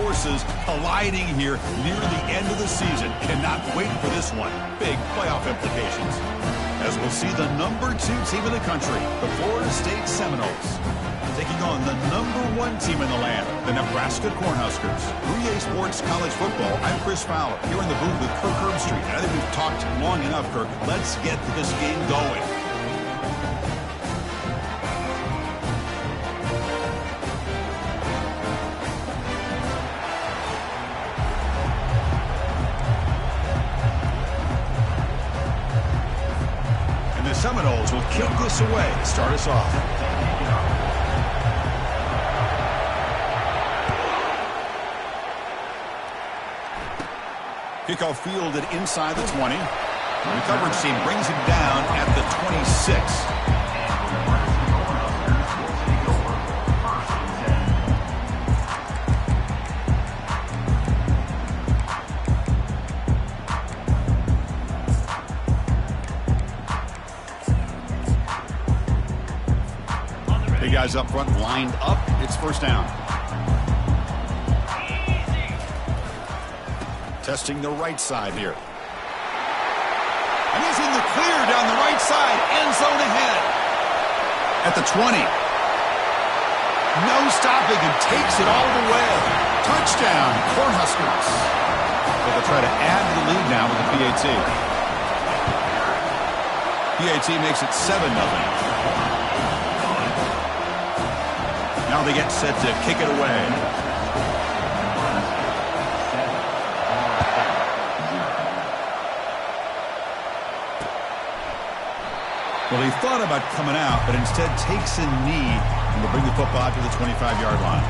forces colliding here near the end of the season. Cannot wait for this one. Big playoff implications. As we'll see the number 2 team in the country, the Florida State Seminoles, taking on the number 1 team in the land, the Nebraska Cornhuskers. 3A Sports College Football, I'm Chris Fowler, here in the booth with Kirk Herbstreit. I think we've talked long enough, Kirk. Let's get this game going. And the Seminoles will kick this away to start us off. Kickoff fielded inside the 20. The coverage team brings him down at the 26. Big guys up front lined up. It's first down. Testing the right side here. And he's in the clear down the right side. End zone ahead. At the 20. No stopping and takes it all the way. Touchdown, Cornhuskers. They'll try to add to the lead now with the PAT. PAT makes it 7-0. Now they get set to kick it away. Well, he thought about coming out, but instead takes a knee and will bring the football to the 25-yard line.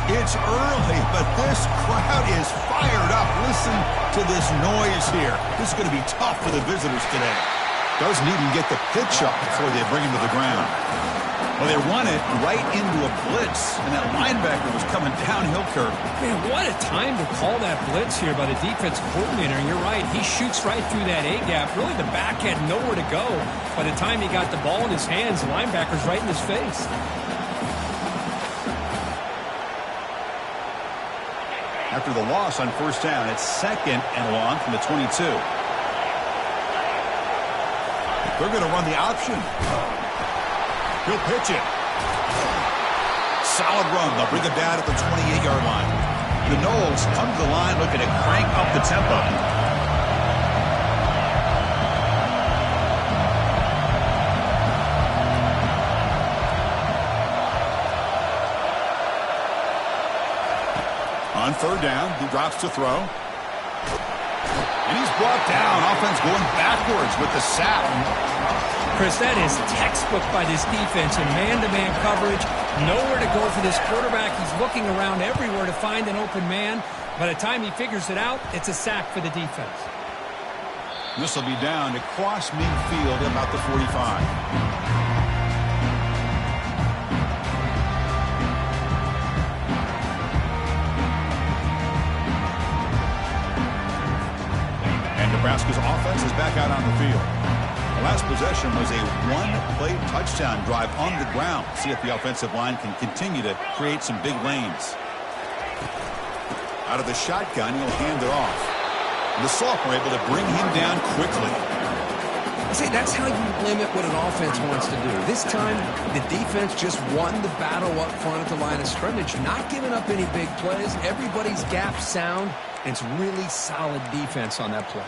It's early, but this crowd is fired up. Listen to this noise here. This is going to be tough for the visitors today. Doesn't even get the pitch up before they bring him to the ground. Well, they run it right into a blitz, and that linebacker was coming downhill curve. Man, what a time to call that blitz here by the defensive coordinator. And you're right, he shoots right through that A-gap. Really, the back had nowhere to go. By the time he got the ball in his hands, the linebacker's right in his face. After the loss on first down, it's 2nd and long from the 22. They're going to run the option. He'll pitch it. Solid run. They'll bring it down at the 28-yard line. The Noles come to the line looking to crank up the tempo. On third down, he drops to throw. And he's brought down. Offense going backwards with the sack. Chris, that is textbook by this defense in man-to-man coverage. Nowhere to go for this quarterback. He's looking around everywhere to find an open man. By the time he figures it out, it's a sack for the defense. This will be down across midfield at about the 45. Nebraska's offense is back out on the field. The last possession was a one-play touchdown drive on the ground. See if the offensive line can continue to create some big lanes. Out of the shotgun, he'll hand it off. The sophomore able to bring him down quickly. See, that's how you limit what an offense wants to do. This time, the defense just won the battle up front at the line of scrimmage, not giving up any big plays. Everybody's gap sound, and it's really solid defense on that play.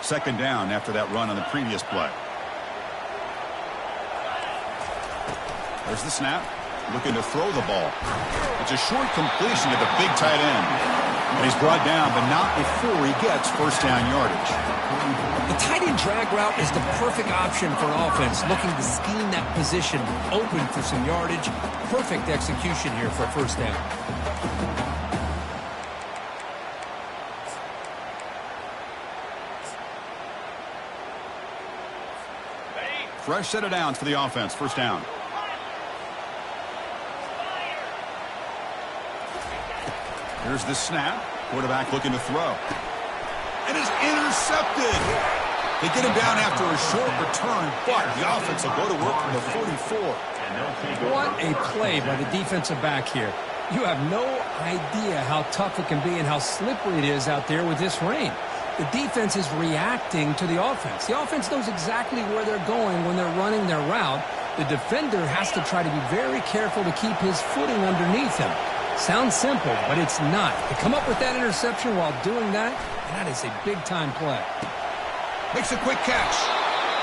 Second down after that run on the previous play. There's the snap. Looking to throw the ball. It's a short completion to the big tight end. And he's brought down, but not before he gets first down yardage. The tight end drag route is the perfect option for an offense looking to scheme that position open for some yardage. Perfect execution here for a first down. fresh set of downs for the offense. First down. Here's the snap. Quarterback looking to throw. And it's intercepted. They get him down after a short return, but the offense will go to work from the 44. What a play by the defensive back here. You have no idea how tough it can be and how slippery it is out there with this rain. The defense is reacting to the offense. The offense knows exactly where they're going when they're running their route. The defender has to try to be very careful to keep his footing underneath him. Sounds simple, but it's not. To come up with that interception while doing that, that is a big-time play. Makes a quick catch.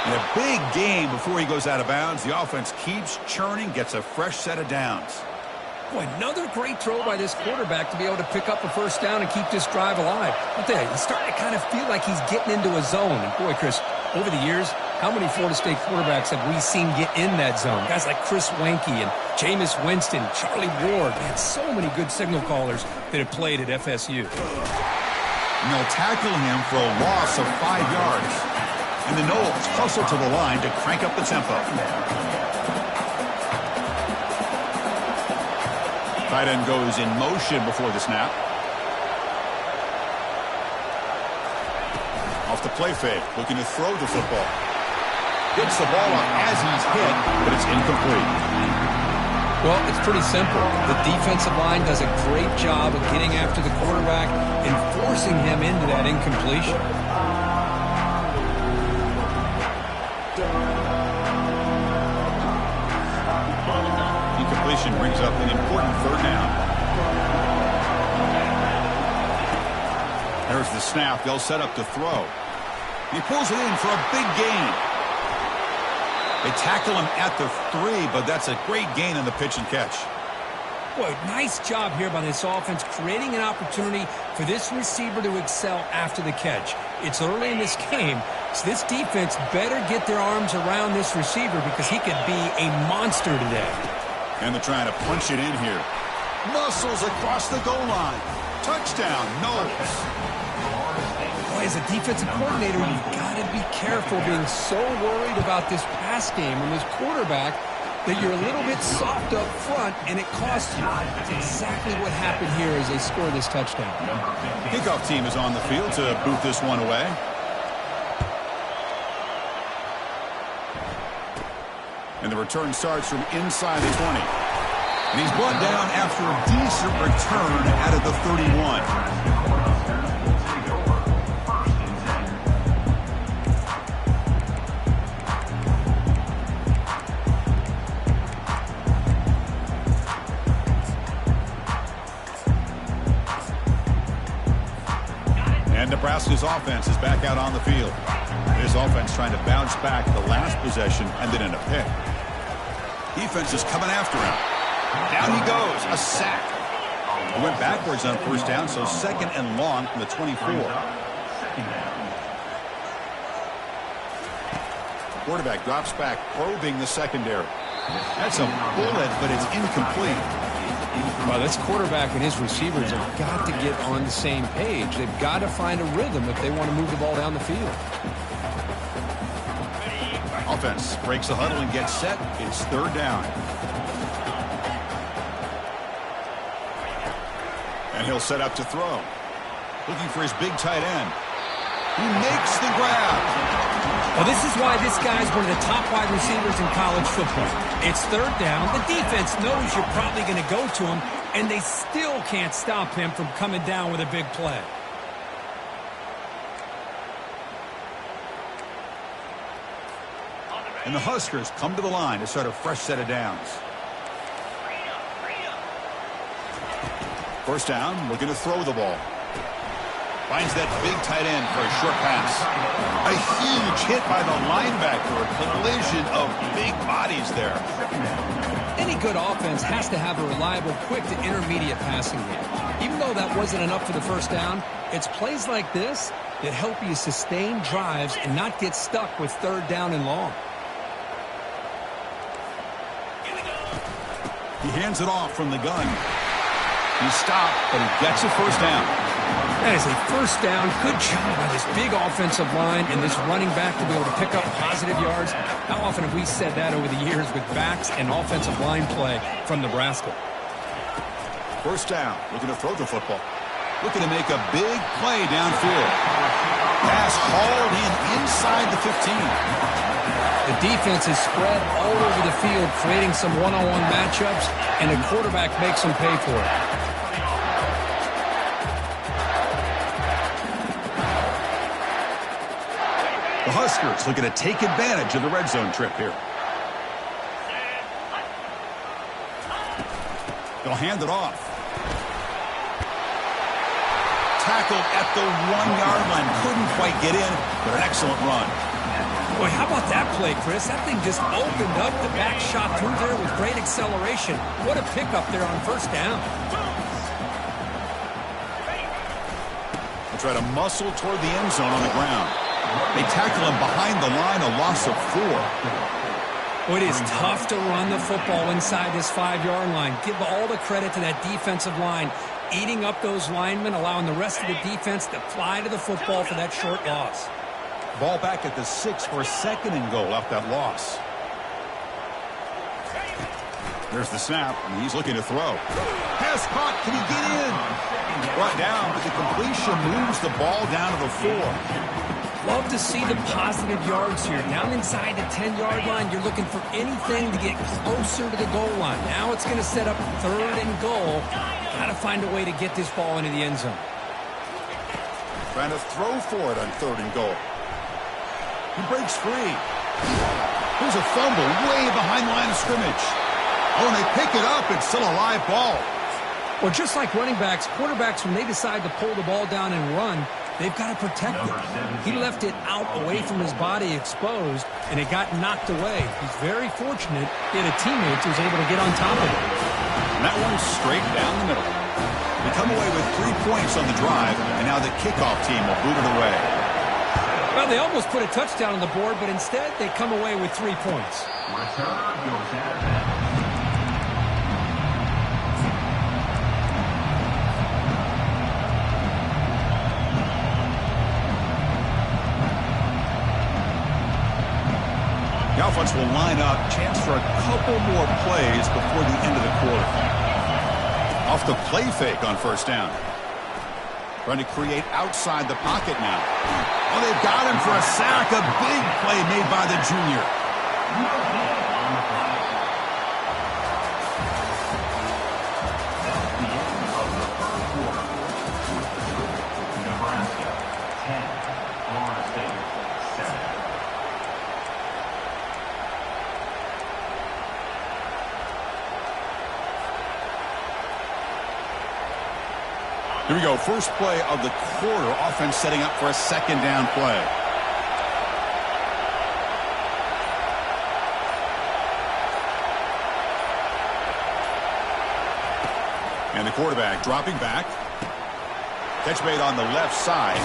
And a big gain before he goes out of bounds. The offense keeps churning, gets a fresh set of downs. Boy, another great throw by this quarterback to be able to pick up a first down and keep this drive alive. I'll tell you, he's starting to kind of feel like he's getting into a zone. And boy, Chris, over the years, how many Florida State quarterbacks have we seen get in that zone? Guys like Chris Wenke and Jameis Winston, Charlie Ward. Man, so many good signal callers that have played at FSU. And they'll tackle him for a loss of 5 yards. And the Noles hustle to the line to crank up the tempo. Tight end goes in motion before the snap. Off the play fake, looking to throw the football. Gets the ball up as he's hit, but it's incomplete. Well, it's pretty simple. The defensive line does a great job of getting after the quarterback and forcing him into that incompletion. Incompletion brings up an important third down. There's the snap. They'll set up to throw. He pulls it in for a big gain. They tackle him at the 3, but that's a great gain in the pitch and catch. Boy, nice job here by this offense, creating an opportunity for this receiver to excel after the catch. It's early in this game, so this defense better get their arms around this receiver because he could be a monster today. And they're trying to punch it in here. Muscles across the goal line. Touchdown, Noles. Boy, as a defensive coordinator, you've got to be careful being so worried about this pass game and this quarterback that you're a little bit soft up front, and it costs you. That's exactly what happened here as they score this touchdown. Kickoff team is on the field to boot this one away. And the return starts from inside the 20. And he's brought down after a decent return out of the 31. And Nebraska's offense is back out on the field. This offense trying to bounce back the last possession and then in a pick. Defense is coming after him. Down he goes. A sack. He went backwards on first down, so second and long from the 24. Quarterback drops back, probing the secondary. That's a bullet, but it's incomplete. Well, this quarterback and his receivers have got to get on the same page. They've got to find a rhythm if they want to move the ball down the field. Offense breaks the huddle and gets set. It's third down. And he'll set up to throw. Looking for his big tight end. He makes the grab. Well, this is why this guy's one of the top wide receivers in college football. It's third down. The defense knows you're probably going to go to him, and they still can't stop him from coming down with a big play. And the Huskers come to the line to start a fresh set of downs. First down, looking to throw the ball. Finds that big tight end for a short pass. A huge hit by the linebacker. A collision of big bodies there. Any good offense has to have a reliable, quick to intermediate passing game. Even though that wasn't enough for the first down, it's plays like this that help you sustain drives and not get stuck with third down and long. He hands it off from the gun. He's stopped, but he gets a first down. That is a first down. Good job by this big offensive line and this running back to be able to pick up positive yards. How often have we said that over the years with backs and offensive line play from Nebraska? First down, looking to throw the football. Looking to make a big play downfield. Pass hauled in inside the 15. The defense is spread all over the field, creating some one-on-one matchups, and the quarterback makes them pay for it. The Huskers looking to take advantage of the red zone trip here. They'll hand it off. Tackled at the 1-yard line. Couldn't quite get in, but an excellent run. Boy, how about that play, Chris? That thing just opened up. The back shot through there with great acceleration. What a pickup there on first down. They try to muscle toward the end zone on the ground. They tackle him behind the line, a loss of 4. Well, it is tough to run the football inside this 5-yard line. Give all the credit to that defensive line, eating up those linemen, allowing the rest of the defense to fly to the football for that short loss. Ball back at the 6 for a second and goal off that loss. There's the snap, and he's looking to throw. Pass caught. Can he get in? Brought down, but the completion moves the ball down to the 4. Love to see the positive yards here. Down inside the 10-yard line, you're looking for anything to get closer to the goal line. Now it's going to set up 3rd and goal. Got to find a way to get this ball into the end zone. Trying to throw for it on 3rd and goal. He breaks free. Here's a fumble way behind the line of scrimmage. Oh, and they pick it up. It's still a live ball. Well, just like running backs, quarterbacks, when they decide to pull the ball down and run, they've got to protect it. He left it out away from his body exposed, and it got knocked away. He's very fortunate he had a teammate who was able to get on top of it. And that one's straight down the middle. They come away with 3 points on the drive, and now the kickoff team will boot it away. Well, they almost put a touchdown on the board, but instead they come away with 3 points. The offense will line up. Chance for a couple more plays before the end of the quarter. Off the play fake on first down. Trying to create outside the pocket now. Oh, they've got him for a sack. A big play made by the junior. Here we go. First play of the quarter. Offense setting up for a 2nd down play. And the quarterback dropping back. Catch made on the left side.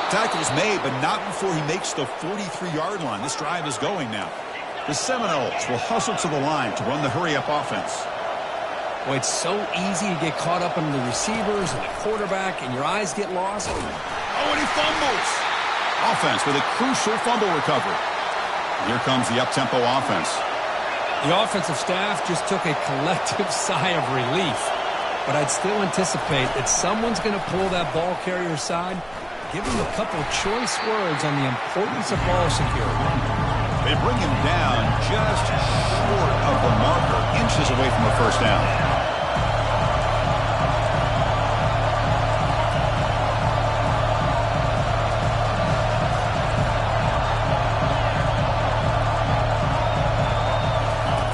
Tackle's made, but not before he makes the 43-yard line. This drive is going now. The Seminoles will hustle to the line to run the hurry-up offense. Well, it's so easy to get caught up in the receivers and the quarterback, and your eyes get lost. Oh, and he fumbles. Offense with a crucial fumble recovery. Here comes the up-tempo offense. The offensive staff just took a collective sigh of relief. But I'd still anticipate that someone's going to pull that ball carrier side, give him a couple choice words on the importance of ball security. They bring him down just short of the marker, inches away from a first down.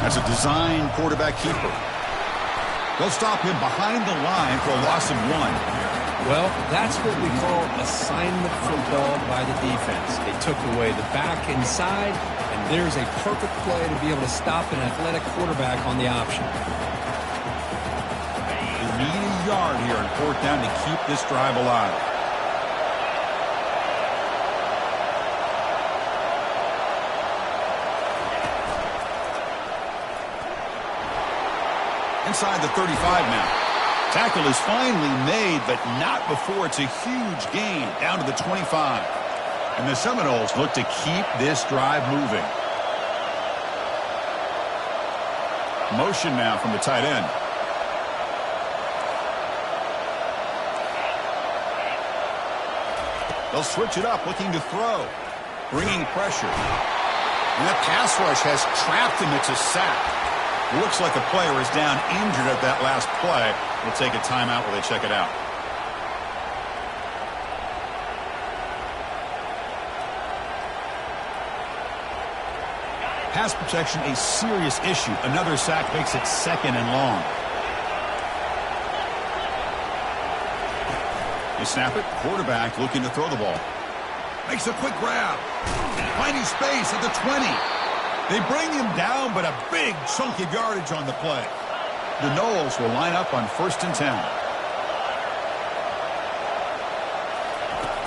That's a design quarterback keeper. They'll stop him behind the line for a loss of 1. Well, that's what we call assignment football by the defense. They took away the back inside, and there's a perfect play to be able to stop an athletic quarterback on the option. They need a yard here on 4th down to keep this drive alive. Inside the 35 now. Tackle is finally made, but not before it's a huge gain down to the 25. And the Seminoles look to keep this drive moving. Motion now from the tight end. They'll switch it up, looking to throw. Bringing pressure. And that pass rush has trapped him. It's a sack. Looks like the player is down injured at that last play. We'll take a timeout while they check it out. Pass protection, a serious issue. Another sack makes it 2nd and long. They snap it. Quarterback looking to throw the ball. Makes a quick grab. Finding space at the 20. They bring him down, but a big chunk of yardage on the play. The Noles will line up on 1st and 10.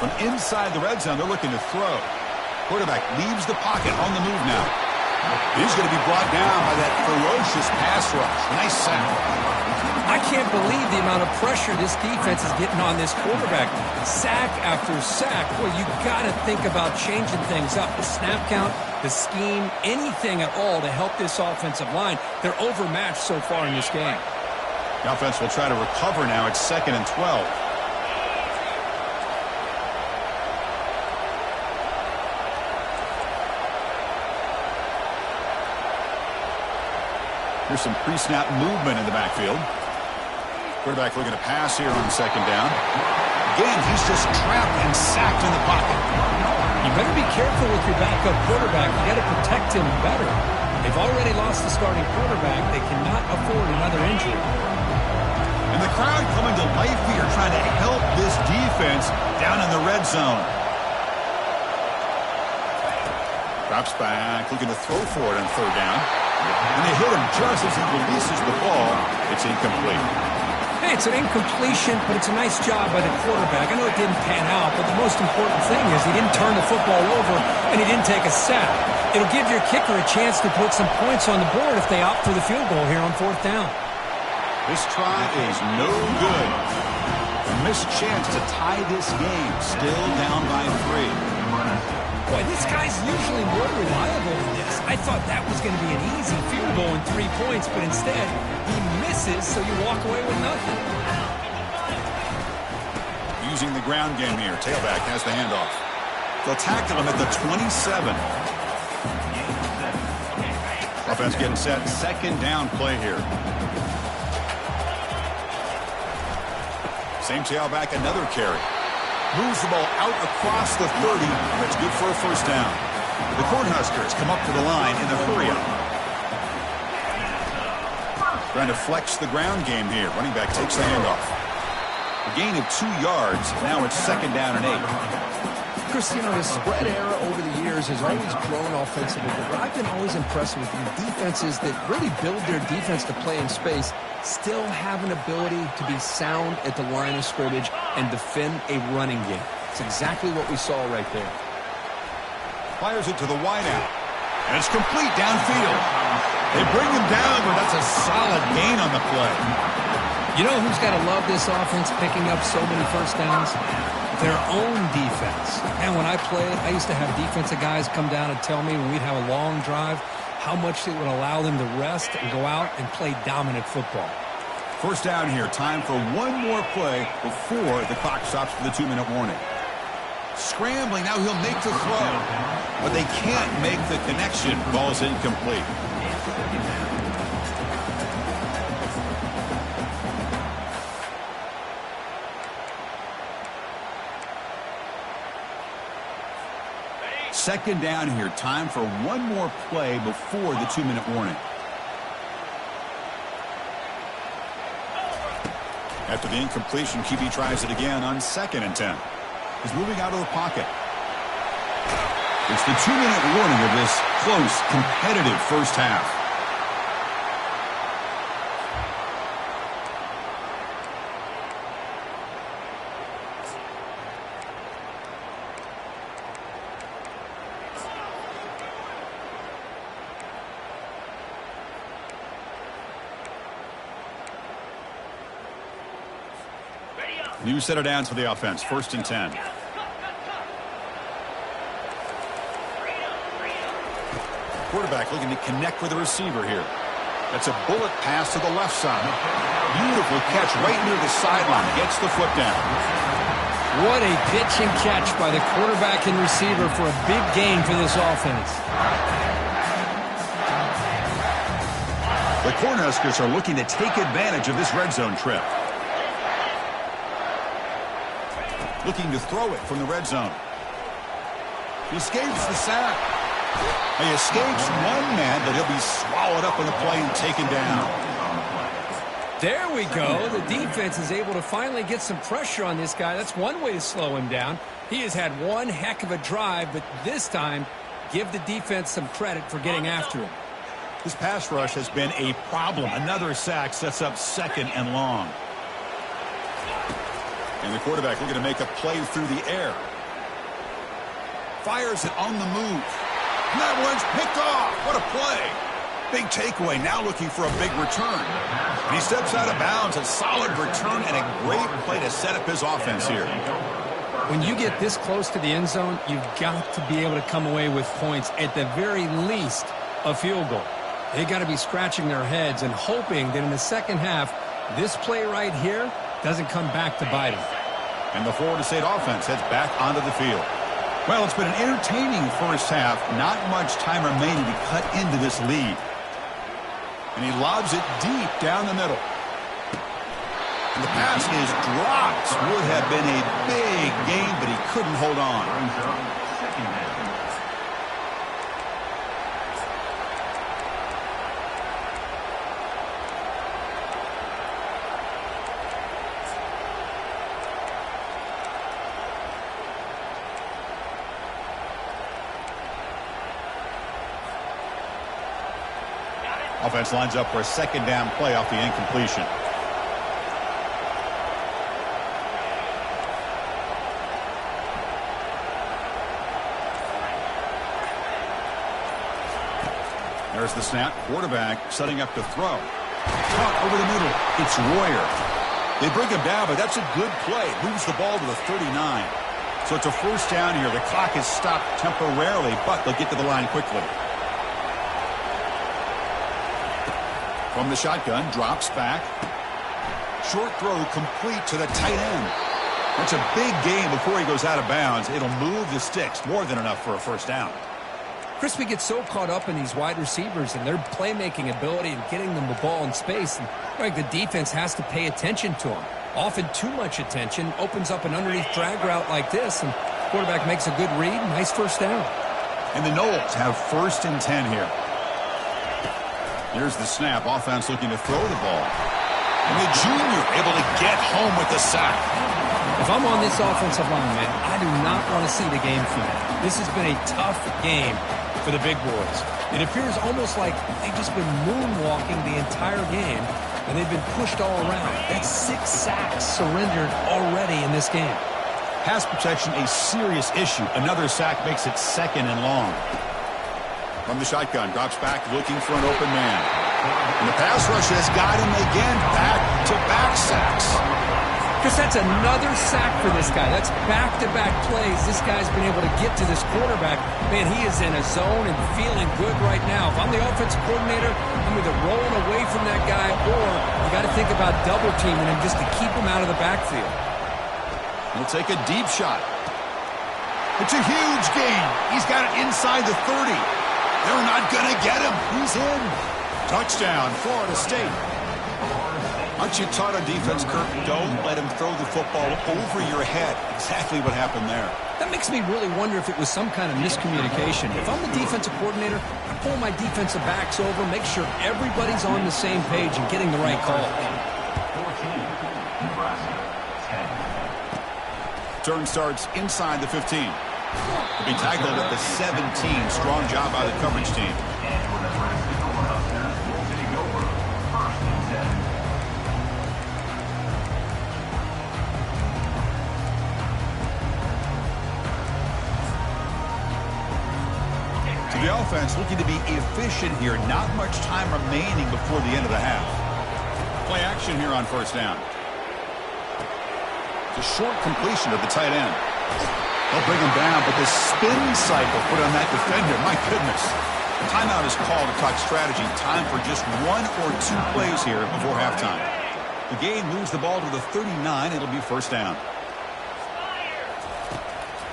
From inside the red zone, they're looking to throw. Quarterback leaves the pocket on the move now. He's going to be brought down by that ferocious pass rush. Nice sack. I can't believe the amount of pressure this defense is getting on this quarterback. Sack after sack. Boy, you got to think about changing things up. The snap count, the scheme, anything at all to help this offensive line. They're overmatched so far in this game. The offense will try to recover now. It's 2nd and 12. Here's some pre-snap movement in the backfield. Quarterback looking to pass here on 2nd down. Again, he's just trapped and sacked in the pocket. You better be careful with your backup quarterback. You got to protect him better. They've already lost the starting quarterback. They cannot afford another injury. And the crowd coming to life here, trying to help this defense down in the red zone. Drops back, looking to throw for it on 3rd down. And they hit him just as he releases the ball. It's incomplete. Hey, it's an incompletion, but it's a nice job by the quarterback. I know it didn't pan out, but the most important thing is he didn't turn the football over and he didn't take a sack. It'll give your kicker a chance to put some points on the board if they opt for the field goal here on 4th down. This try is no good. A missed chance to tie this game. Still down by 3. Boy, this guy's usually more reliable than this. I thought that was going to be an easy field goal and 3 points, but instead he misses, so you walk away with nothing. Using the ground game here. Tailback has the handoff. They'll tackle him at the 27. Offense getting set. 2nd down play here. Same tailback, another carry. Moves the ball out across the 30. That's good for a 1st down. The Cornhuskers come up to the line in a hurry-up. Trying to flex the ground game here. Running back takes the handoff. A gain of 2 yards. Now it's 2nd down and 8. Chris, you know, the spread era over the years has always grown offensively, but I've been always impressed with you. Defenses that really build their defense to play in space still have an ability to be sound at the line of scrimmage and defend a running game. It's exactly what we saw right there. Fires it to the wideout. And it's complete downfield. They bring him down, but that's a solid gain on the play. You know who's got to love this offense picking up so many 1st downs? Their own defense. And when I played, I used to have defensive guys come down and tell me when we'd have a long drive how much it would allow them to rest and go out and play dominant football. 1st down here. Time for one more play before the clock stops for the 2-minute warning. Scrambling. Now he'll make the throw. But they can't make the connection. Ball's incomplete. Second down here. Time for one more play before the 2-minute warning. After the incompletion, QB tries it again on 2nd and 10. He's moving out of the pocket. It's the 2-minute warning of this close, competitive 1st half. New set of downs for the offense. 1st and 10. Quarterback looking to connect with the receiver here. That's a bullet pass to the left side. Beautiful catch right near the sideline. Gets the foot down. What a pitch and catch by the quarterback and receiver for a big gain for this offense. The Cornhuskers are looking to take advantage of this red zone trip. Looking to throw it from the red zone. He escapes the sack. He escapes one man, but he'll be swallowed up in the play and taken down. There we go. The defense is able to finally get some pressure on this guy. That's one way to slow him down. He has had one heck of a drive, but this time, give the defense some credit for getting after him. This pass rush has been a problem. Another sack sets up 2nd and long. And the quarterback looking to make a play through the air. Fires it on the move. And that one's picked off. What a play. Big takeaway, now looking for a big return. And he steps out of bounds, a solid return, and a great play to set up his offense here. When you get this close to the end zone, you've got to be able to come away with points, at the very least, a field goal. They got to be scratching their heads and hoping that in the second half, this play right here doesn't come back to bite them. And the Florida State offense heads back onto the field. Well, it's been an entertaining first half. Not much time remaining to cut into this lead. And he lobs it deep down the middle. And the pass is dropped. Would have been a big game, but he couldn't hold on. Offense lines up for a 2nd down play off the incompletion. There's the snap. Quarterback setting up to throw. Caught over the middle. It's Royer. They bring him down, but that's a good play. Moves the ball to the 39. So it's a 1st down here. The clock is stopped temporarily, but they'll get to the line quickly. From the shotgun, drops back. Short throw complete to the tight end. That's a big gain before he goes out of bounds. It'll move the sticks. More than enough for a 1st down. Chris, we get so caught up in these wide receivers and their playmaking ability and getting them the ball in space. And like the defense has to pay attention to them. Often too much attention opens up an underneath drag route like this. And the quarterback makes a good read. Nice 1st down. And the Noles have 1st and 10 here. Here's the snap. Offense looking to throw the ball. And the junior able to get home with the sack. If I'm on this offensive line, man, I do not want to see the game finish. This has been a tough game for the big boys. It appears almost like they've just been moonwalking the entire game, and they've been pushed all around. That's 6 sacks surrendered already in this game. Pass protection a serious issue. Another sack makes it 2nd and long. From the shotgun, drops back looking for an open man. And the pass rush has got him again. Back-to-back sacks. Chris, that's another sack for this guy. That's back-to-back plays. This guy's been able to get to this quarterback. Man, he is in a zone and feeling good right now. If I'm the offensive coordinator, I'm either rolling away from that guy or you got to think about double-teaming him just to keep him out of the backfield. He'll take a deep shot. It's a huge gain. He's got it inside the 30. They're not going to get him. He's in. Touchdown, Florida State. Aren't you taught on defense, Kirk? Don't let him throw the football over your head. Exactly what happened there. That makes me really wonder if it was some kind of miscommunication. If I'm the defensive coordinator, I pull my defensive backs over, make sure everybody's on the same page and getting the right call. Turn starts inside the 15. To be tackled at the 17. Strong job by the coverage team. So the offense looking to be efficient here. Not much time remaining before the end of the half. Play action here on 1st down. It's a short completion of the tight end. They'll bring him down, but the spin cycle put on that defender, my goodness. Timeout is called to talk strategy. Time for just 1 or 2 plays here before halftime. The game moves the ball to the 39. It'll be first down.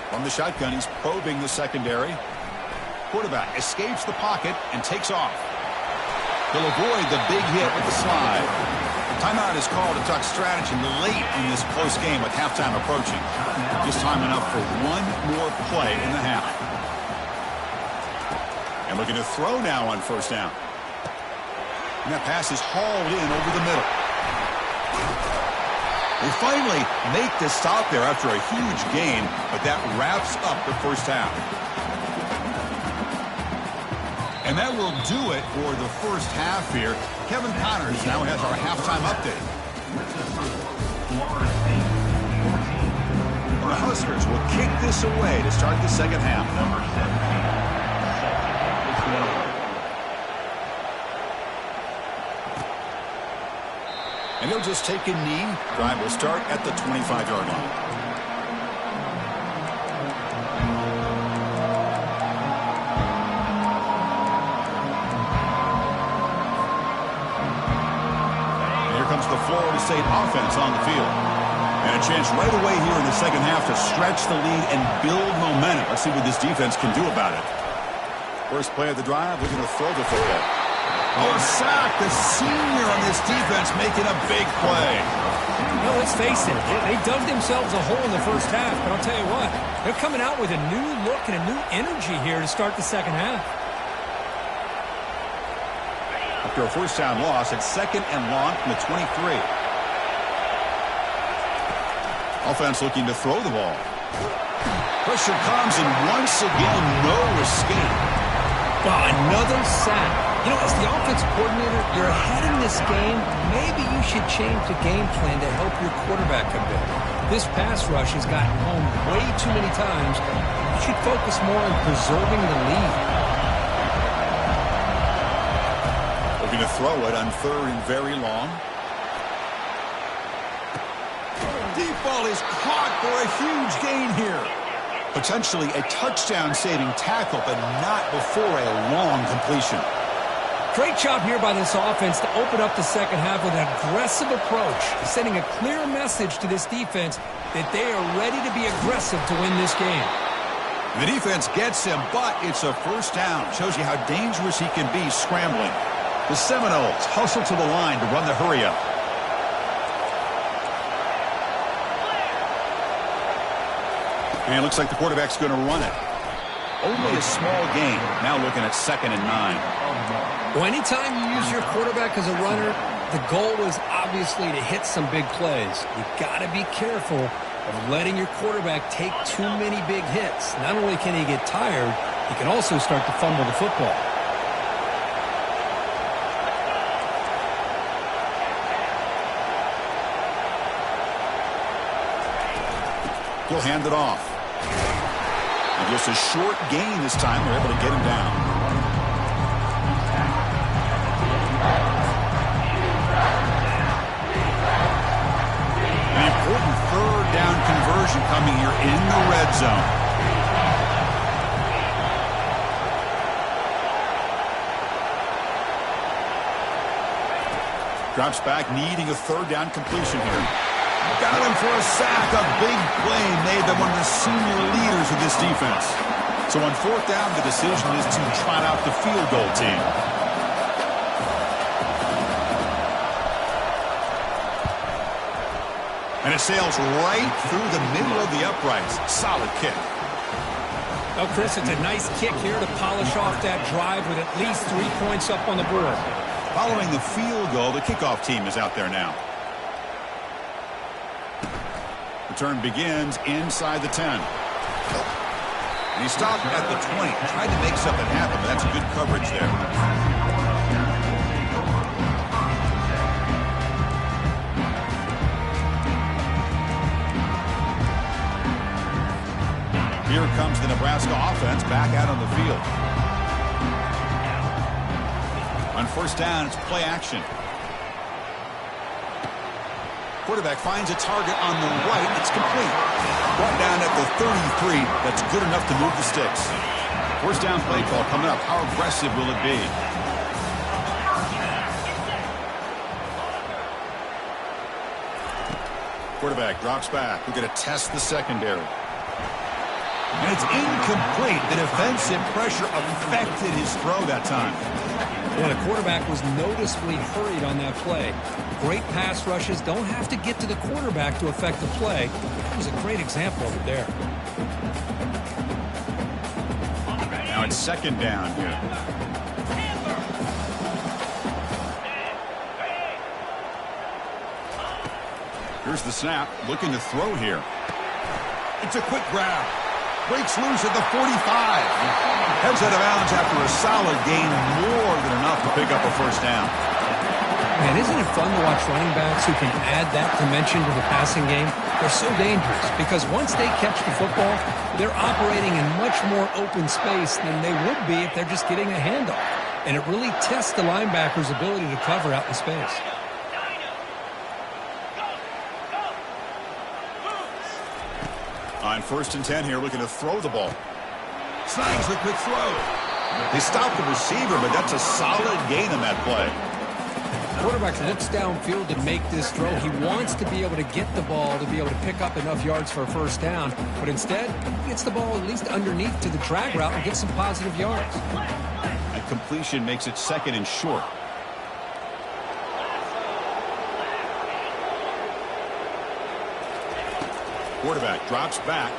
From the shotgun, he's probing the secondary. Quarterback escapes the pocket and takes off. He'll avoid the big hit with the slide. Timeout is called to talk strategy late in this close game with halftime approaching. Just time enough for 1 more play in the half. And looking to throw now on first down. And that pass is hauled in over the middle. They finally make the stop there after a huge gain, but that wraps up the first half. And that will do it for the first half here. Kevin Connors now has our halftime update. The Huskers will kick this away to start the second half. And he'll just take a knee. Drive will start at the 25-yard line. The Florida State offense on the field. And a chance right away here in the second half to stretch the lead and build momentum. Let's see what this defense can do about it. First play of the drive, looking to throw the football. Oh, a sack. The senior on this defense making a big play. Well, let's face it. They dug themselves a hole in the first half, but I'll tell you what. They're coming out with a new look and a new energy here to start the second half. After a first down loss, it's second and long from the 23. Offense looking to throw the ball. Pressure comes, and once again, no escape. Oh, another sack. You know, as the offensive coordinator, you're ahead in this game. Maybe you should change the game plan to help your quarterback a bit. This pass rush has gotten home way too many times. You should focus more on preserving the lead. Looking to throw it on third and very long. Deep ball is caught for a huge gain here. Potentially a touchdown-saving tackle, but not before a long completion. Great job here by this offense to open up the second half with an aggressive approach, sending a clear message to this defense that they are ready to be aggressive to win this game. The defense gets him, but it's a first down. Shows you how dangerous he can be scrambling. The Seminoles hustle to the line to run the hurry-up. And it looks like the quarterback's going to run it. Only a small gain. Now looking at 2nd and 9. Well, anytime you use your quarterback as a runner, the goal is obviously to hit some big plays. You've got to be careful of letting your quarterback take too many big hits. Not only can he get tired, he can also start to fumble the football. He'll hand it off. And just a short gain this time. They're able to get him down. An important third down conversion coming here in the red zone. Drops back, needing a third down completion here. Got him for a sack. A big play made by one of the senior leaders of this defense. So on fourth down, the decision is to trot out the field goal team. And it sails right through the middle of the uprights. Solid kick. Well, Chris, it's a nice kick here to polish off that drive with at least 3 points up on the board. Following the field goal, the kickoff team is out there now. Return begins inside the 10. And he stopped at the 20. Tried to make something happen, but that's good coverage there. Here comes the Nebraska offense back out on the field. On first down, it's play action. Quarterback finds a target on the right. It's complete. Brought down at the 33. That's good enough to move the sticks. First down play call coming up. How aggressive will it be? Quarterback drops back. We're going to test the secondary. And it's incomplete. The defensive pressure affected his throw that time. Yeah, the quarterback was noticeably hurried on that play. Great pass rushes don't have to get to the quarterback to affect the play. That was a great example of it there. Now it's second down here. Here's the snap. Looking to throw here. It's a quick grab. Breaks loose at the 45. Heads out of bounds after a solid gain, more than enough to pick up a first down. Man, isn't it fun to watch running backs who can add that dimension to the passing game? They're so dangerous because once they catch the football, they're operating in much more open space than they would be if they're just getting a handoff. And it really tests the linebacker's ability to cover out in space. On 1st and 10 here, looking to throw the ball. Snags the quick throw. They stop the receiver, but that's a solid gain on that play. Quarterback looks downfield to make this throw. He wants to be able to get the ball to be able to pick up enough yards for a first down, but instead, he gets the ball at least underneath to the drag route and gets some positive yards. And completion makes it second and short. Quarterback drops back.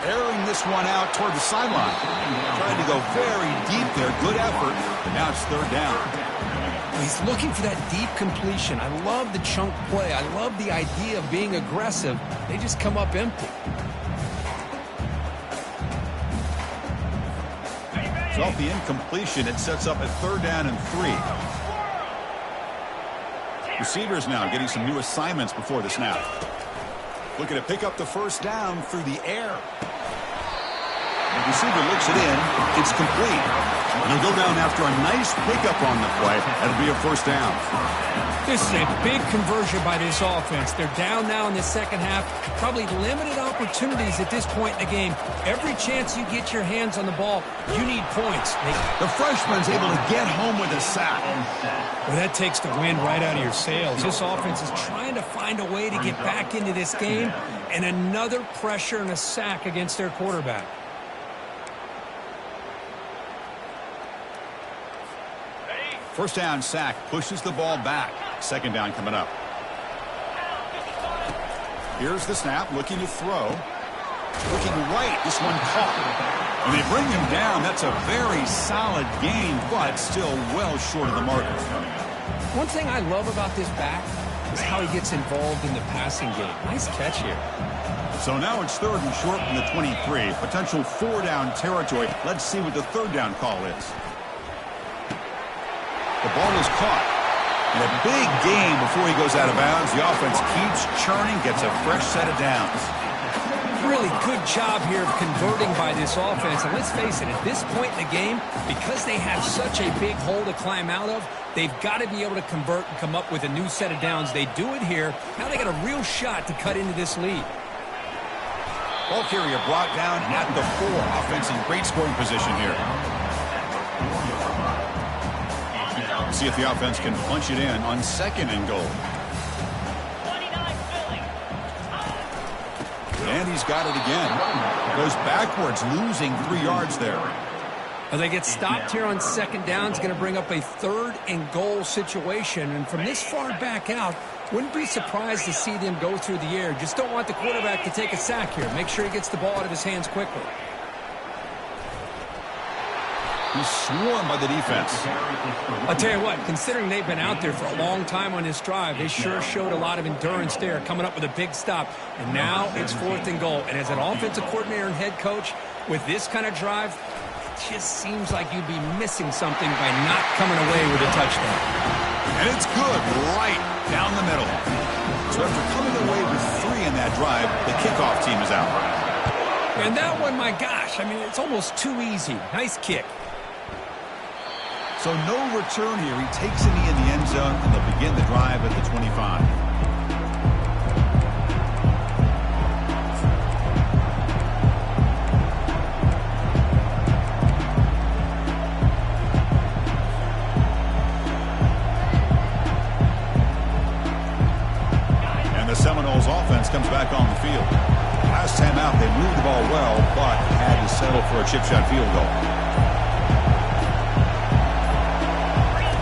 Airing this one out toward the sideline. Trying to go very deep there. Good effort. And now it's third down. He's looking for that deep completion. I love the chunk play. I love the idea of being aggressive. They just come up empty. So off the incompletion, it sets up a third down and 3. Receivers now getting some new assignments before the snap. Looking to pick up the first down through the air. The receiver looks it in. It's complete. And he'll go down after a nice pickup on the play. That'll be a first down. This is a big conversion by this offense. They're down now in the second half. Probably limited opportunities at this point in the game. Every chance you get your hands on the ball, you need points. The freshman's able to get home with a sack. Well, that takes the wind right out of your sails. This offense is trying to find a way to get back into this game, and another pressure and a sack against their quarterback. First down sack pushes the ball back. Second down coming up. Here's the snap, looking to throw. Looking right, this one caught. And they bring him down. That's a very solid gain, but still well short of the marker. One thing I love about this back is how he gets involved in the passing game. Nice catch here. So now it's third and short from the 23. Potential 4-down territory. Let's see what the third down call is. The ball is caught. And a big gain before he goes out of bounds. The offense keeps churning, gets a fresh set of downs. Really good job here of converting by this offense. And let's face it, at this point in the game, because they have such a big hole to climb out of, they've got to be able to convert and come up with a new set of downs. They do it here. Now they got a real shot to cut into this lead. Ball carrier brought down at the 4. Offense in great scoring position here. See if the offense can punch it in on second and goal. And he's got it again. Goes backwards, losing 3 yards there. Well, they get stopped here on second down. It's going to bring up a third and goal situation. And from this far back out, wouldn't be surprised to see them go through the air. Just don't want the quarterback to take a sack here. Make sure he gets the ball out of his hands quickly. He's swarmed by the defense. I'll tell you what, considering they've been out there for a long time on this drive, they sure showed a lot of endurance there, coming up with a big stop. And now it's fourth and goal. And as an offensive coordinator and head coach, with this kind of drive, it just seems like you'd be missing something by not coming away with a touchdown. And it's good, right down the middle. So after coming away with 3 in that drive, the kickoff team is out. And that one, my gosh, I mean, it's almost too easy. Nice kick. So no return here. He takes a knee in the end zone, and they'll begin the drive at the 25. offense comes back on the field. Last time out, they moved the ball well, but had to settle for a chip shot field goal.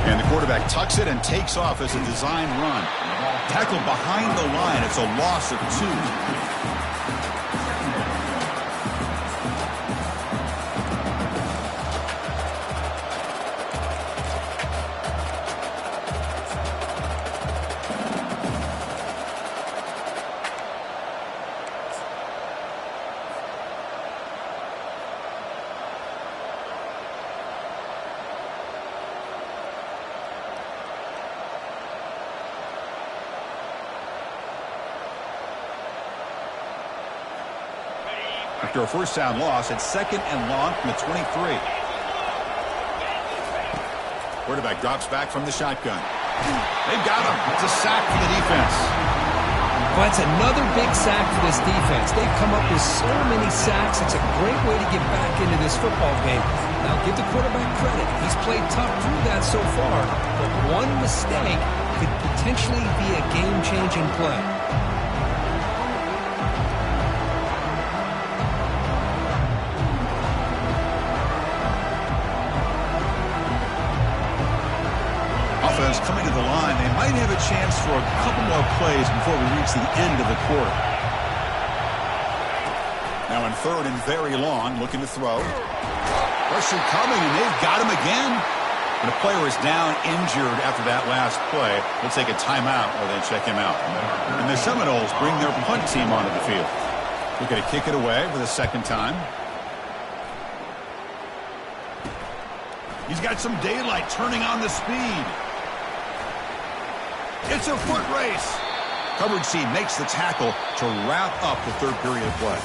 And the quarterback tucks it and takes off as a design run. Tackled behind the line. It's a loss of 2. After a first down loss, it's 2nd and long from the 23. Quarterback drops back from the shotgun. They've got him. It's a sack for the defense. Well, that's another big sack for this defense. They've come up with so many sacks. It's a great way to get back into this football game. Now, give the quarterback credit. He's played tough through that so far, but one mistake could potentially be a game-changing play. Coming to the line, they might have a chance for a couple more plays before we reach the end of the quarter. Now in 3rd and very long, looking to throw. Pressure coming, and they've got him again. And the player is down injured after that last play. They'll take a timeout or they check him out. And the Seminoles bring their punt team onto the field. We're going to kick it away for the 2nd time. He's got some daylight turning on the speed. It's a foot race. Coverage team makes the tackle to wrap up the 3rd period of play.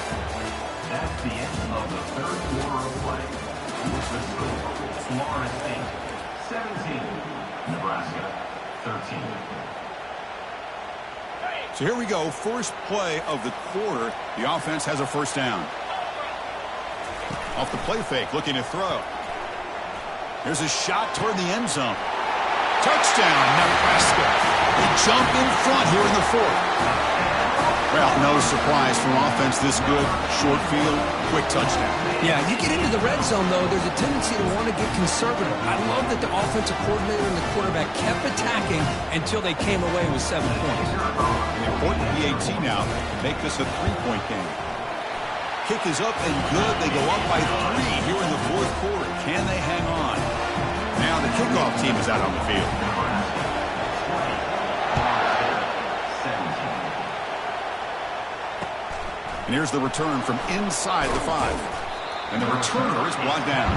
That's the end of the 3rd quarter of play. With the score, Florida State 17, Nebraska 13. So here we go. First play of the quarter. The offense has a first down. Off the play fake, looking to throw. Here's a shot toward the end zone. Touchdown, Nebraska. They jump in front here in the 4th. Well, no surprise from offense this good. Short field, quick touchdown. Yeah, you get into the red zone, though, there's a tendency to want to get conservative. I love that the offensive coordinator and the quarterback kept attacking until they came away with 7 points. An important PAT now to make this a 3-point game. Kick is up and good. They go up by 3 here in the 4th quarter. Can they hang on? Now the kickoff team is out on the field. And here's the return from inside the 5. And the returner is brought down.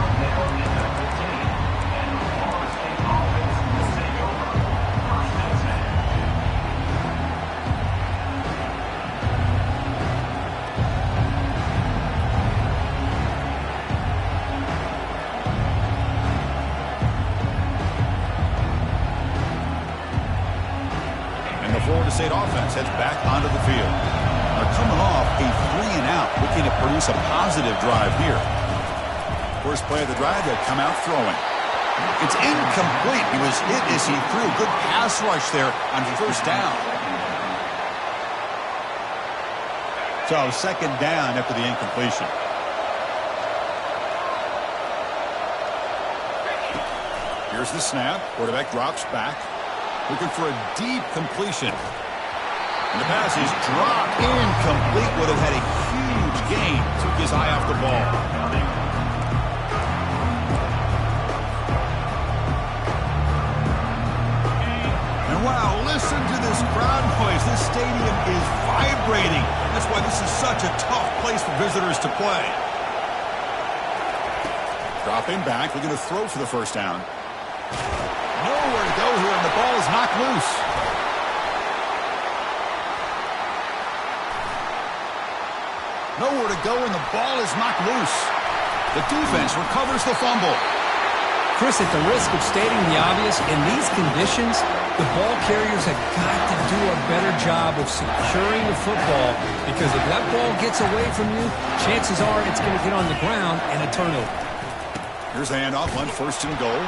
And the Florida State offense heads back onto the field. They're coming off a 3-and-out, looking to produce a positive drive here. First play of the drive, they come out throwing. It's incomplete. He was hit as he threw. Good pass rush there on first down. So 2nd down after the incompletion. Here's the snap. Quarterback drops back, looking for a deep completion. And the pass is dropped incomplete. Would have had a huge gain. Took his eye off the ball. And wow, listen to this crowd noise. This stadium is vibrating. That's why this is such a tough place for visitors to play. Dropping back, looking to throw for the first down. Nowhere to go here, and the ball is knocked loose. Nowhere to go, and the ball is knocked loose. The defense recovers the fumble. Chris, at the risk of stating the obvious, in these conditions, the ball carriers have got to do a better job of securing the football, because if that ball gets away from you, chances are it's going to get on the ground and a turnover. Here's the handoff on 1st and goal.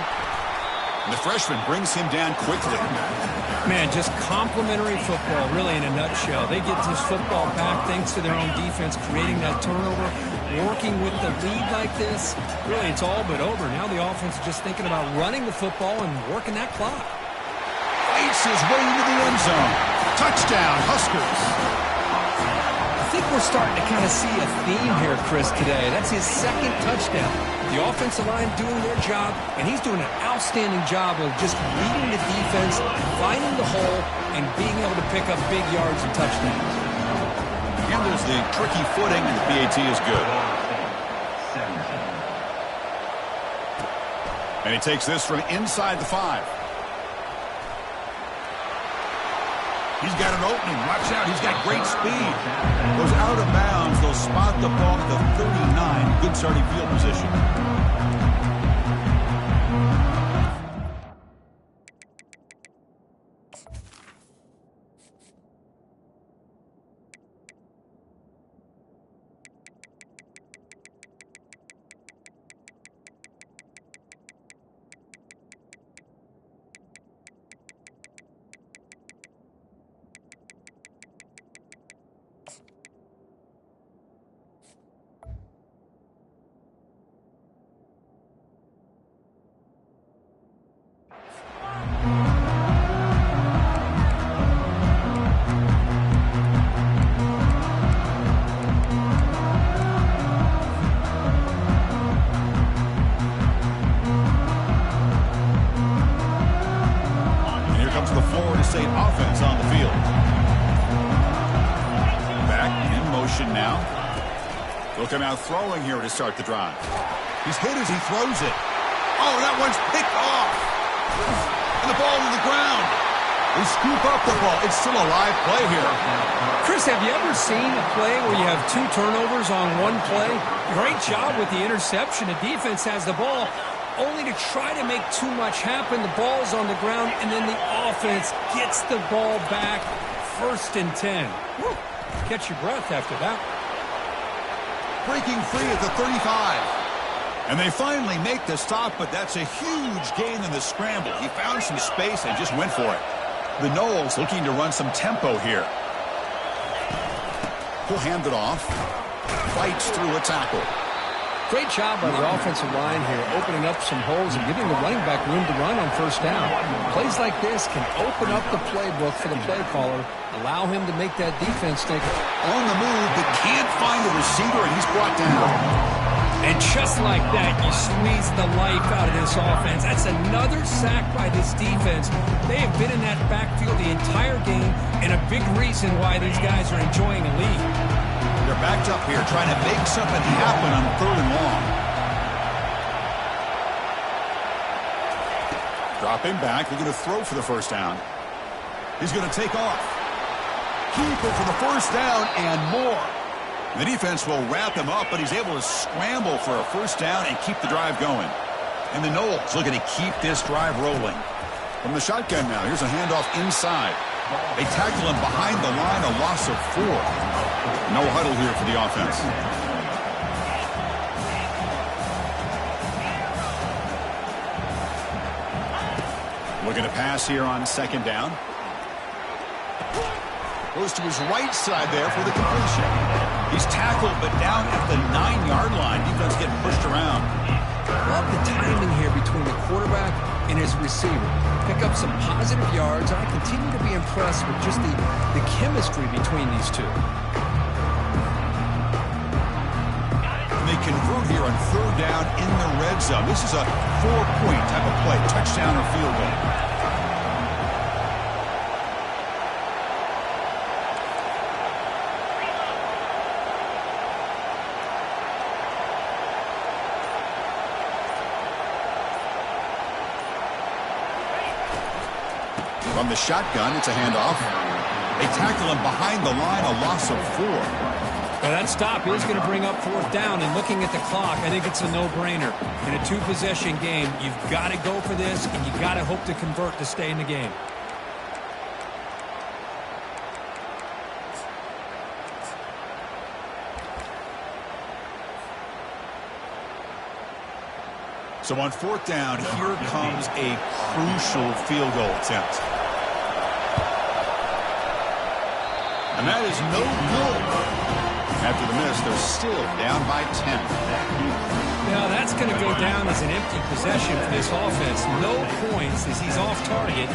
And the freshman brings him down quickly. Man, just complimentary football, really, in a nutshell. They get this football back thanks to their own defense, creating that turnover, working with the lead like this. Really, it's all but over. Now the offense is just thinking about running the football and working that clock. Fights his way into the end zone. Touchdown, Huskers. I think we're starting to kind of see a theme here, Chris, today. That's his second touchdown. The offensive line doing their job, and he's doing an outstanding job of just reading the defense, finding the hole, and being able to pick up big yards and touchdowns. Handles the tricky footing, and the PAT is good. And he takes this from inside the 5. He's got an opening. Watch out. He's got great speed. Goes out of bounds. They'll spot the ball at the 39. Good starting field position. State offense on the field. Back in motion now. They'll come out throwing here to start the drive. He's hit as he throws it. Oh, that one's picked off. And the ball to the ground. They scoop up the ball. It's still a live play here. Chris, have you ever seen a play where you have 2 turnovers on one play? Great job with the interception. The defense has the ball, only to try to make too much happen. The ball's on the ground, and then the offense gets the ball back. 1st and 10. Woo. Catch your breath after that. Breaking free at the 35. And they finally make the stop, but that's a huge gain in the scramble. He found some space and just went for it. The Noles looking to run some tempo here. He'll hand it off. Fights through a tackle. Great job by the offensive line here, opening up some holes and giving the running back room to run on 1st down. Plays like this can open up the playbook for the play caller, allow him to make that defense think. On the move, but can't find the receiver, and he's brought down. And just like that, you squeeze the life out of this offense. That's another sack by this defense. They have been in that backfield the entire game, and a big reason why these guys are enjoying a lead. They're backed up here trying to make something happen on 3rd and long. Dropping back, looking to throw for the 1st down. He's going to take off. Keep it for the 1st down and more. The defense will wrap him up, but he's able to scramble for a 1st down and keep the drive going. And the Noles looking to keep this drive rolling. From the shotgun now, here's a handoff inside. They tackle him behind the line, a loss of 4. No huddle here for the offense. Looking to pass here on 2nd down. Goes to his right side there for the completion. He's tackled, but down at the 9-yard line. Defense getting pushed around. Love the timing here between the quarterback and his receiver. Pick up some positive yards. I continue to be impressed with just the chemistry between these two. They convert here on 3rd down in the red zone. This is a 4-point type of play, touchdown or field goal. From the shotgun, it's a handoff. They tackle him behind the line, a loss of 4. Well, that stop is going to bring up 4th down, and looking at the clock, I think it's a no-brainer. In a 2-possession game, you've got to go for this, and you've got to hope to convert to stay in the game. So on 4th down, here comes a crucial field goal attempt. And that is no good. After the miss, they're still down by 10. Now that's going to go down as an empty possession for this offense. No points as he's off target.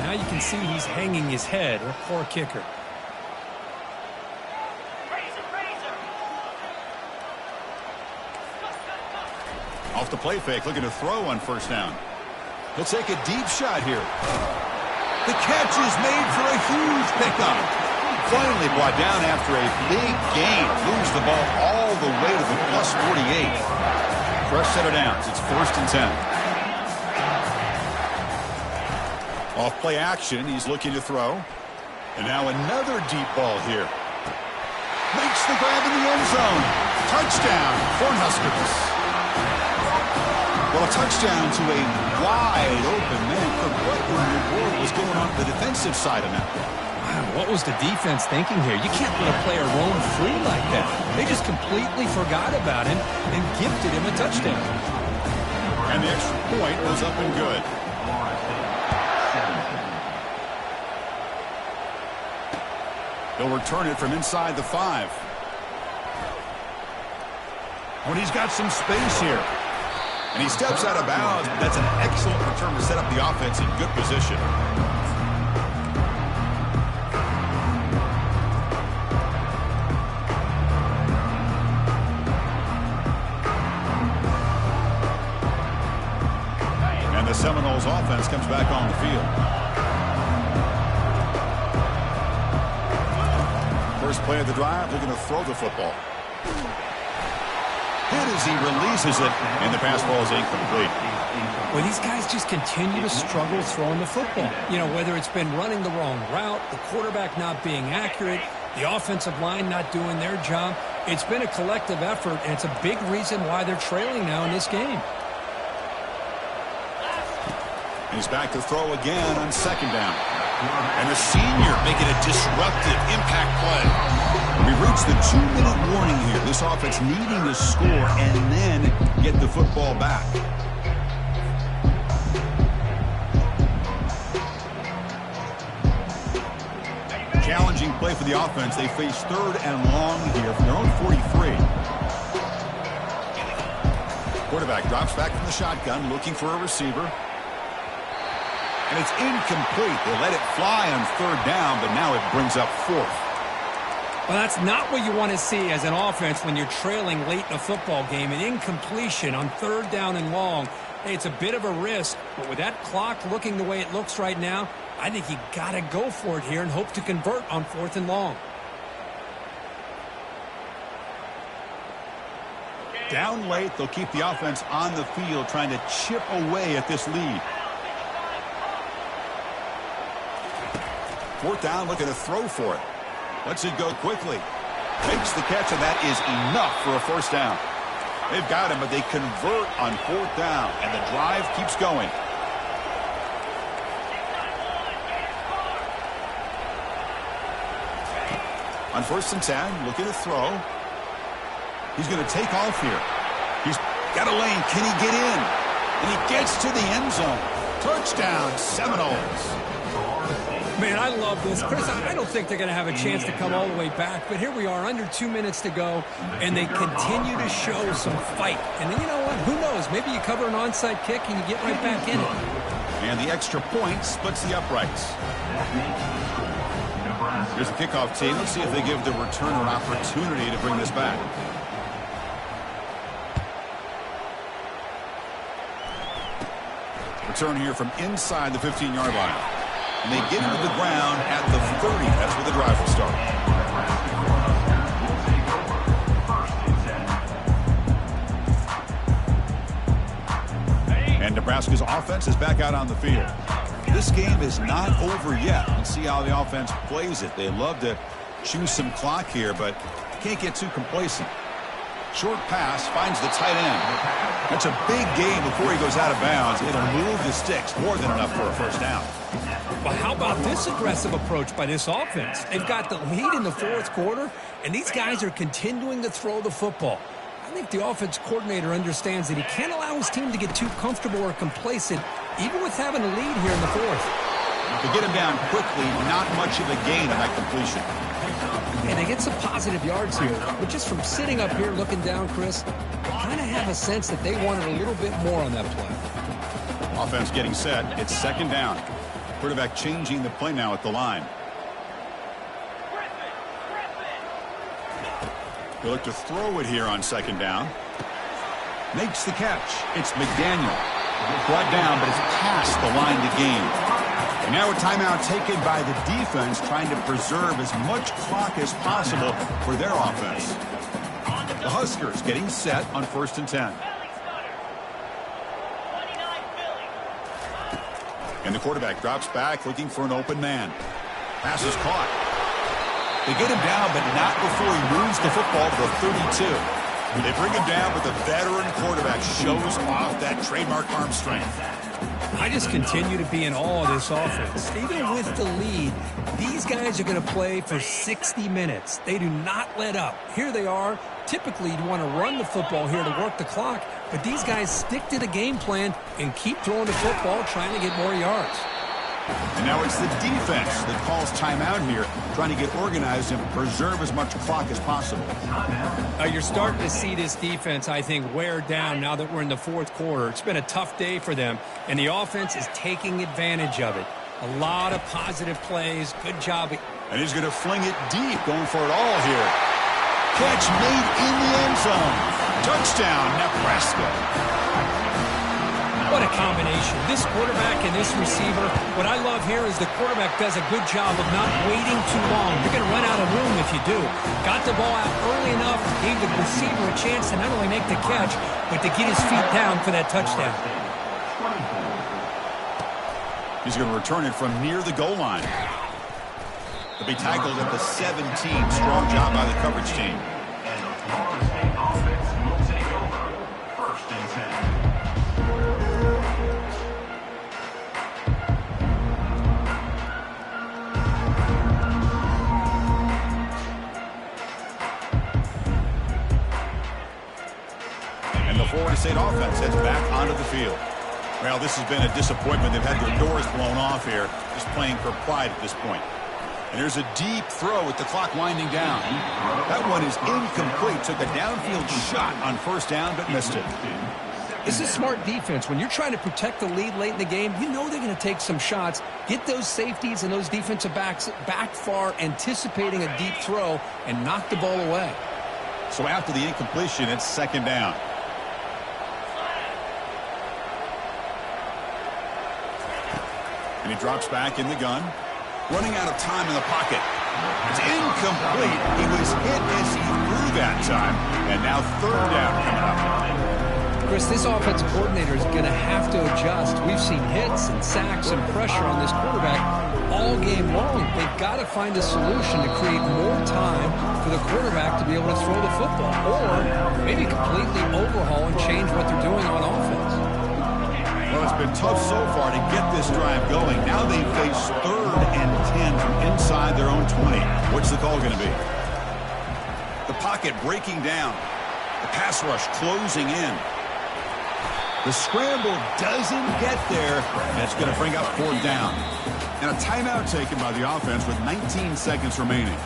Now you can see he's hanging his head. A poor kicker. Off the play fake, looking to throw on first down. He'll take a deep shot here. The catch is made for a huge pickup. Finally brought down after a big gain. Moves the ball all the way to the plus 48. Fresh set of downs. It's 1st and 10. Off play action, he's looking to throw. And now another deep ball here. Makes the grab in the end zone. Touchdown, Cornhuskers. Well, a touchdown to a wide open man. What in the world was going on the defensive side of that? Wow, what was the defense thinking here? You can't let a player roam free like that. They just completely forgot about him and gifted him a touchdown. And the extra point was up and good. They'll return it from inside the 5. When he's got some space here. And he steps out of bounds. That's an excellent return to set up the offense in good position. And the Seminoles offense comes back on the field. First play of the drive, looking to throw the football. Hit as he releases it, and the pass ball is incomplete. Well, these guys just continue to struggle throwing the football. You know, whether it's been running the wrong route, the quarterback not being accurate, the offensive line not doing their job. It's been a collective effort, and it's a big reason why they're trailing now in this game. He's back to throw again on second down. And the senior making a disruptive impact play. We reach the 2-minute warning here. This offense needing to score and then get the football back. Challenging play for the offense. They face 3rd and long here from their own 43. Quarterback drops back from the shotgun, looking for a receiver. And it's incomplete. They let it fly on 3rd down, but now it brings up 4th. Well, that's not what you want to see as an offense when you're trailing late in a football game. An incompletion on 3rd down and long. Hey, it's a bit of a risk, but with that clock looking the way it looks right now, I think you got to go for it here and hope to convert on 4th and long. Down late, they'll keep the offense on the field trying to chip away at this lead. 4th down, looking to throw for it. Lets it go quickly. Makes the catch, and that is enough for a 1st down. They've got him, but they convert on 4th down, and the drive keeps going. On 1st and 10, looking to throw. He's going to take off here. He's got a lane. Can he get in? And he gets to the end zone. Touchdown, Seminoles. Man, I love this. Chris, I don't think they're going to have a chance to come all the way back, but here we are, under 2 minutes to go, and they continue to show some fight. And you know what? Who knows? Maybe you cover an onside kick and you get right back in it. And the extra point splits the uprights. Here's the kickoff team. Let's see if they give the returner an opportunity to bring this back. Return here from inside the 15-yard line. And they get into the ground at the 30. That's where the drive will start. And Nebraska's offense is back out on the field. This game is not over yet. Let's see how the offense plays it. They love to choose some clock here, but can't get too complacent. Short pass finds the tight end. That's a big gain before he goes out of bounds. It'll move the sticks more than enough for a 1st down. Well, how about this aggressive approach by this offense? They've got the lead in the 4th quarter, and these guys are continuing to throw the football. I think the offense coordinator understands that he can't allow his team to get too comfortable or complacent, even with having a lead here in the 4th. To get him down quickly, not much of a gain on that completion. And they get some positive yards here. But just from sitting up here looking down, Chris, I kind of have a sense that they wanted a little bit more on that play. Offense getting set. It's second down. Quarterback changing the play now at the line. They look to throw it here on second down. Makes the catch. It's McDaniel. Brought down, but it's past the line to gain. And now a timeout taken by the defense, trying to preserve as much clock as possible for their offense. The Huskers getting set on 1st and 10. And the quarterback drops back, looking for an open man. Pass is caught. They get him down, but not before he moves the football to the 32. They bring him down, but the veteran quarterback shows off that trademark arm strength. I just continue to be in awe of this offense. Even with the lead, these guys are going to play for 60 minutes. They do not let up. Here they are. Typically, you'd want to run the football here to work the clock, but these guys stick to the game plan and keep throwing the football, trying to get more yards. And now it's the defense that calls timeout here, trying to get organized and preserve as much clock as possible. You're starting to see this defense, I think, wear down now that we're in the 4th quarter. It's been a tough day for them, and the offense is taking advantage of it. A lot of positive plays. Good job. And he's going to fling it deep, going for it all here. Catch made in the end zone. Touchdown, Nebraska. What a combination. This quarterback and this receiver. What I love here is the quarterback does a good job of not waiting too long. You're going to run out of room if you do. Got the ball out early enough, gave the receiver a chance to not only make the catch, but to get his feet down for that touchdown. He's going to return it from near the goal line. He'll be tackled at the 17. Strong job by the coverage team. And the Florida State offense will take over 1st and 10. Florida State offense heads back onto the field. Well, this has been a disappointment. They've had their doors blown off here, just playing for pride at this point. And there's a deep throw with the clock winding down. That one is incomplete. Took a downfield shot on 1st down, but missed it. This is smart defense. When you're trying to protect the lead late in the game, you know they're going to take some shots, get those safeties and those defensive backs back far, anticipating a deep throw, and knock the ball away. So after the incompletion, it's second down. And he drops back in the gun. Running out of time in the pocket. It's incomplete. He was hit as he threw that time. And now 3rd down coming up. Chris, this offensive coordinator is going to have to adjust. We've seen hits and sacks and pressure on this quarterback all game long. They've got to find a solution to create more time for the quarterback to be able to throw the football. Or maybe completely overhaul and change what they're doing on offense. Well, it's been tough so far to get this drive going. Now they face 3rd and 10 from inside their own 20. What's the call going to be? The pocket breaking down. The pass rush closing in. The scramble doesn't get there, and it's going to bring up 4th down. And a timeout taken by the offense with 19 seconds remaining.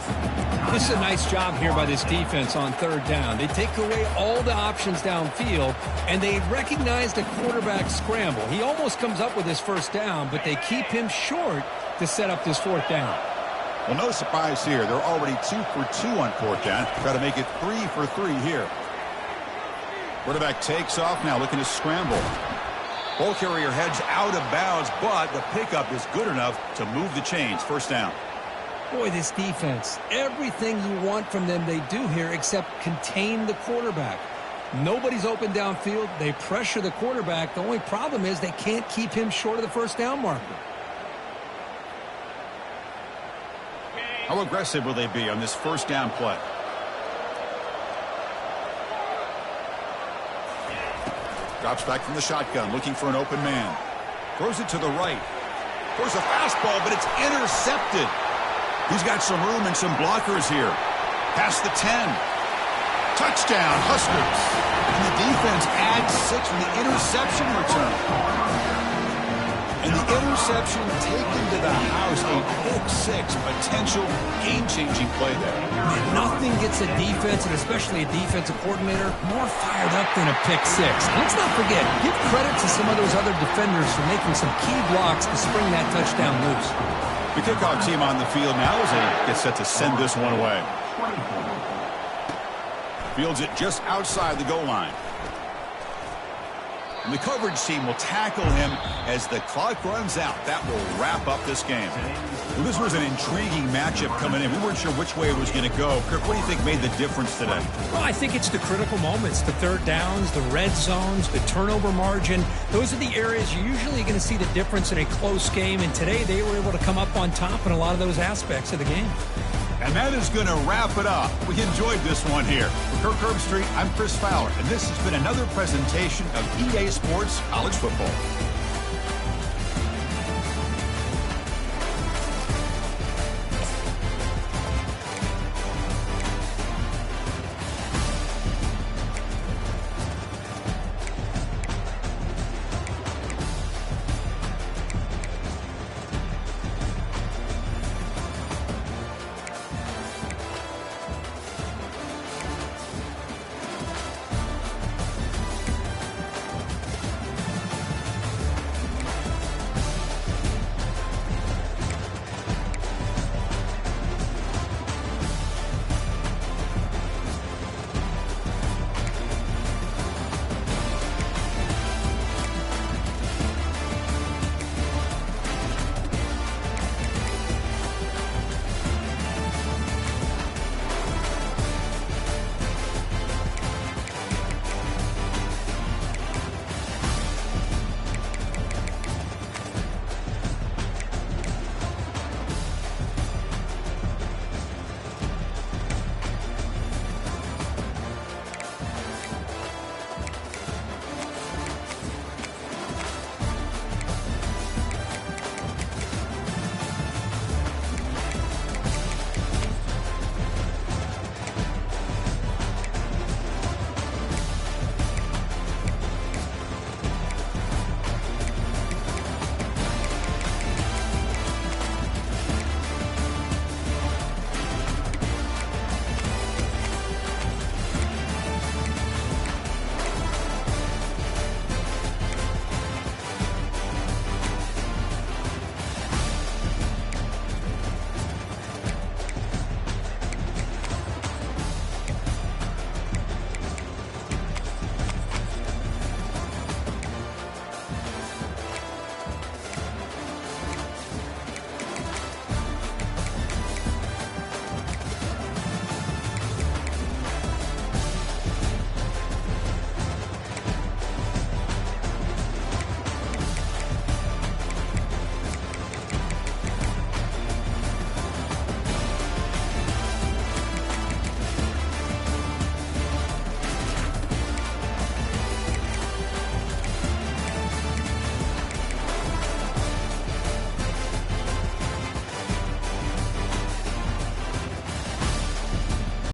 This is a nice job here by this defense on 3rd down. They take away all the options downfield, and they recognize the quarterback scramble. He almost comes up with his 1st down, but they keep him short to set up this 4th down. Well, no surprise here. They're already 2 for 2 on 4th down. Got to make it 3 for 3 here. Quarterback takes off now, looking to scramble. Ball carrier heads out of bounds, but the pickup is good enough to move the chains. 1st down. Boy, this defense, everything you want from them they do here except contain the quarterback. Nobody's open downfield. They pressure the quarterback. The only problem is they can't keep him short of the 1st down marker. How aggressive will they be on this 1st down play? Drops back from the shotgun, looking for an open man. Throws it to the right. Throws a fastball, but it's intercepted. He's got some room and some blockers here. Past the 10. Touchdown, Huskers. And the defense adds 6 from the interception return. And the interception taken to the house, a pick six, potential game-changing play there. Man, nothing gets a defense, and especially a defensive coordinator, more fired up than a pick six. Let's not forget, give credit to some of those other defenders for making some key blocks to spring that touchdown loose. The kickoff team on the field now as they get set to send this one away. Fields it just outside the goal line. And the coverage team will tackle him as the clock runs out. That will wrap up this game. Well, this was an intriguing matchup coming in. We weren't sure which way it was going to go. Kirk, what do you think made the difference today? Well, I think it's the critical moments, the third downs, the red zones, the turnover margin. Those are the areas you're usually going to see the difference in a close game. And today they were able to come up on top in a lot of those aspects of the game. And that is going to wrap it up. We enjoyed this one here. For Kirk Herbstreit, I'm Chris Fowler, and this has been another presentation of EA Sports College Football.